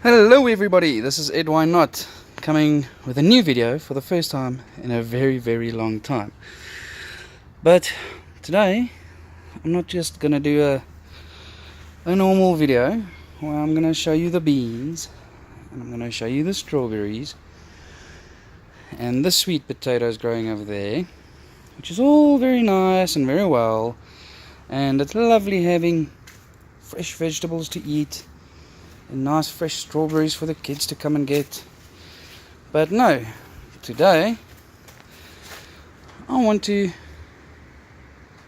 Hello everybody, this is Ed Why Not coming with a new video for the first time in a very long time. But today I'm not just gonna do a normal video where I'm gonna show you the beans and I'm gonna show you the strawberries and the sweet potatoes growing over there, which is all very nice and very well, and it's lovely having fresh vegetables to eat and nice fresh strawberries for the kids to come and get. But no, today I want to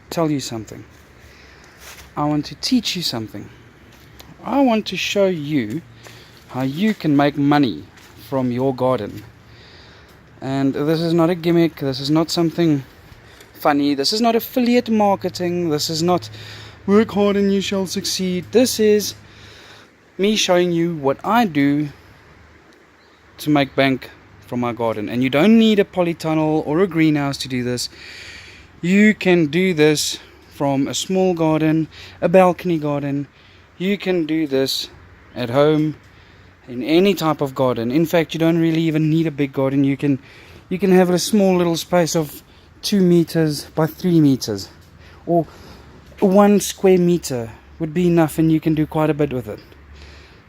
tell you something. I want to teach you something. I want to show you how you can make money from your garden. And this is not a gimmick, this is not something funny, this is not affiliate marketing, this is not work hard and you shall succeed. This is me showing you what I do to make bank from my garden. And you don't need a polytunnel or a greenhouse to do this. You can do this from a small garden, a balcony garden. You can do this at home in any type of garden. In fact, you don't really even need a big garden. You can have a small little space of 2 meters by 3 meters, or 1 square meter would be enough, and you can do quite a bit with it.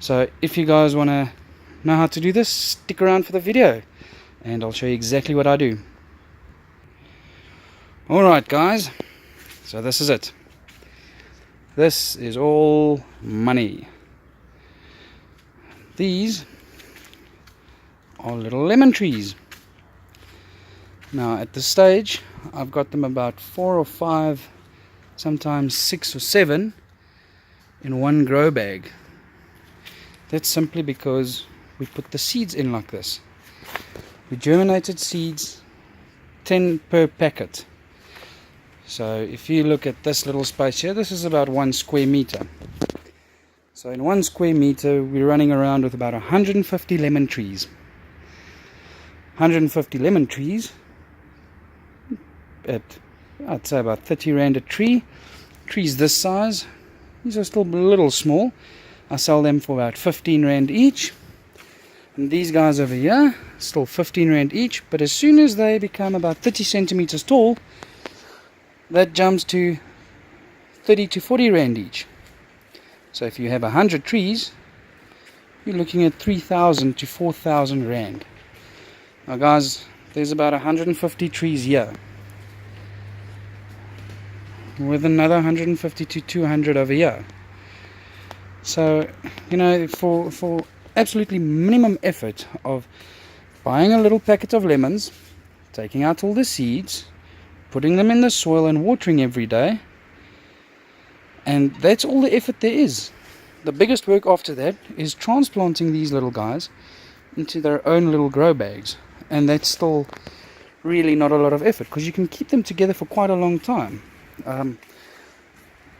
So if you guys want to know how to do this, stick around for the video and I'll show you exactly what I do. Alright guys, so this is it. This is all money. These are little lemon trees. Now at this stage I've got them about 4 or 5, sometimes 6 or 7 in one grow bag. That's simply because we put the seeds in like this. We germinated seeds, 10 per packet. So if you look at this little space here, this is about 1 square meter. So in 1 square meter we're running around with about 150 lemon trees. 150 lemon trees at, I'd say, about 30 rand a tree. Trees this size, these are still a little small. I sell them for about 15 rand each, and these guys over here still 15 rand each, but as soon as they become about 30 centimeters tall, that jumps to 30 to 40 rand each. So if you have 100 trees, you're looking at 3,000 to 4,000 rand. Now guys, there's about 150 trees here, with another 150 to 200 over here. So, you know, for absolutely minimum effort of buying a little packet of lemons, taking out all the seeds, putting them in the soil and watering every day, and that's all the effort there is. The biggest work after that is transplanting these little guys into their own little grow bags, and that's still really not a lot of effort because you can keep them together for quite a long time.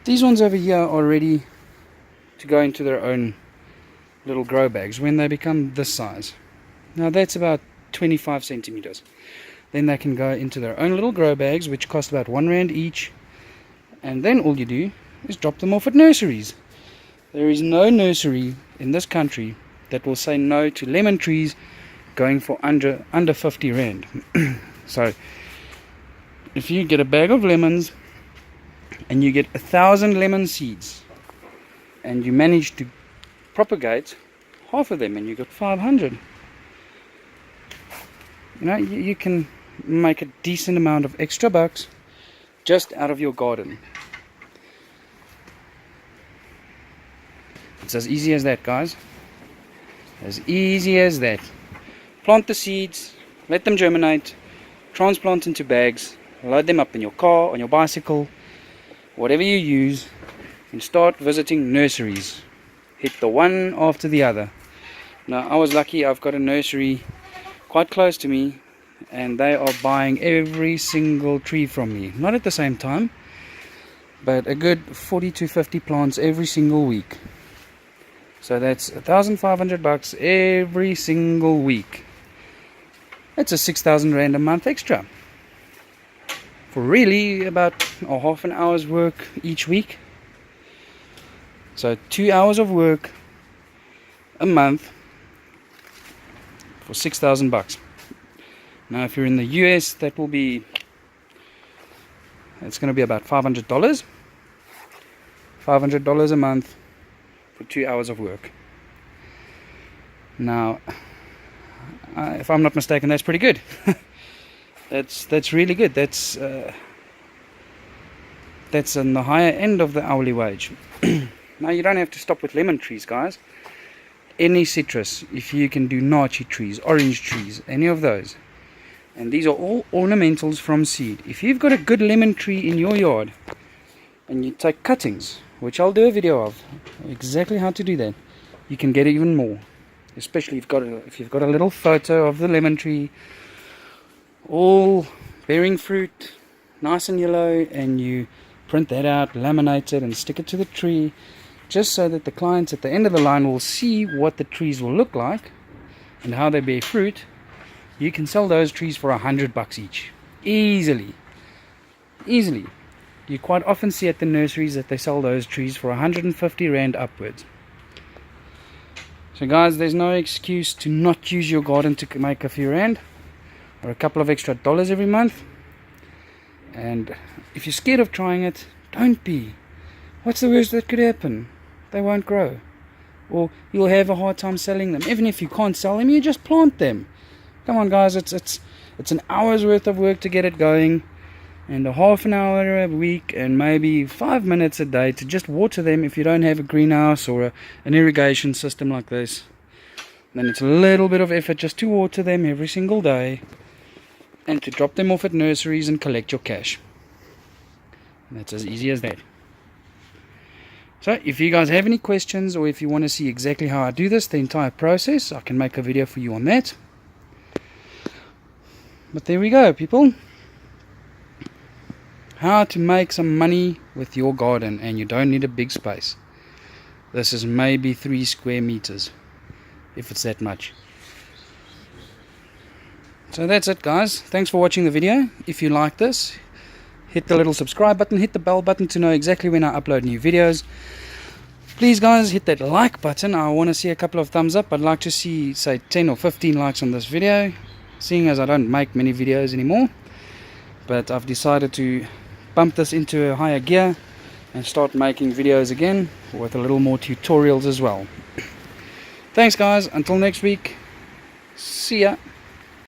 These ones over here are ready to go into their own little grow bags when they become this size. Now that's about 25 centimeters. Then they can go into their own little grow bags, which cost about 1 rand each, and then all you do is drop them off at nurseries. There is no nursery in this country that will say no to lemon trees going for under 50 rand. So if you get a bag of lemons and you get 1,000 lemon seeds, and you manage to propagate half of them, and you got 500. You know, you can make a decent amount of extra bucks just out of your garden. It's as easy as that, guys. As easy as that. Plant the seeds, let them germinate, transplant into bags, load them up in your car, on your bicycle, whatever you use, and start visiting nurseries. Hit the one after the other. Now I was lucky, I've got a nursery quite close to me, and they are buying every single tree from me. Not at the same time, but a good 40 to 50 plants every single week. So that's 1,500 bucks every single week. That's a 6,000 rand a month extra, for really about a half an hour's work each week. So 2 hours of work a month for $6,000. Now if you're in the US, that will be, it's going to be about $500. $500 a month for 2 hours of work. Now, if I'm not mistaken, that's pretty good. That's really good. That's on the higher end of the hourly wage. Now you don't have to stop with lemon trees, guys. Any citrus, if you can do naartjie trees, orange trees, any of those. And these are all ornamentals from seed. If you've got a good lemon tree in your yard and you take cuttings, which I'll do a video of exactly how to do that, you can get even more. Especially if you've got a little photo of the lemon tree all bearing fruit, nice and yellow, and you print that out, laminate it, and stick it to the tree, just so that the clients at the end of the line will see what the trees will look like and how they bear fruit. You can sell those trees for $100 each, easily. You quite often see at the nurseries that they sell those trees for 150 Rand upwards. So guys, there's no excuse to not use your garden to make a few Rand or a couple of extra dollars every month. And if you're scared of trying it, don't be. What's the worst that could happen? They won't grow, or you'll have a hard time selling them. Even if you can't sell them, you just plant them. Come on guys, it's an hour's worth of work to get it going, and a half an hour a week, and maybe 5 minutes a day to just water them. If you don't have a greenhouse or an irrigation system like this, then it's a little bit of effort just to water them every single day and to drop them off at nurseries and collect your cash. And that's as easy as that. So if you guys have any questions, or if you want to see exactly how I do this, the entire process, I can make a video for you on that. But there we go, people. How to make some money with your garden, and you don't need a big space. This is maybe 3 square meters, if it's that much. So that's it, guys. Thanks for watching the video. If you like this, hit the little subscribe button, hit the bell button to know exactly when I upload new videos. Please guys, hit that like button. I want to see a couple of thumbs up. I'd like to see, say, 10 or 15 likes on this video, seeing as I don't make many videos anymore. But I've decided to bump this into a higher gear and start making videos again with a little more tutorials as well. Thanks guys, until next week, see ya.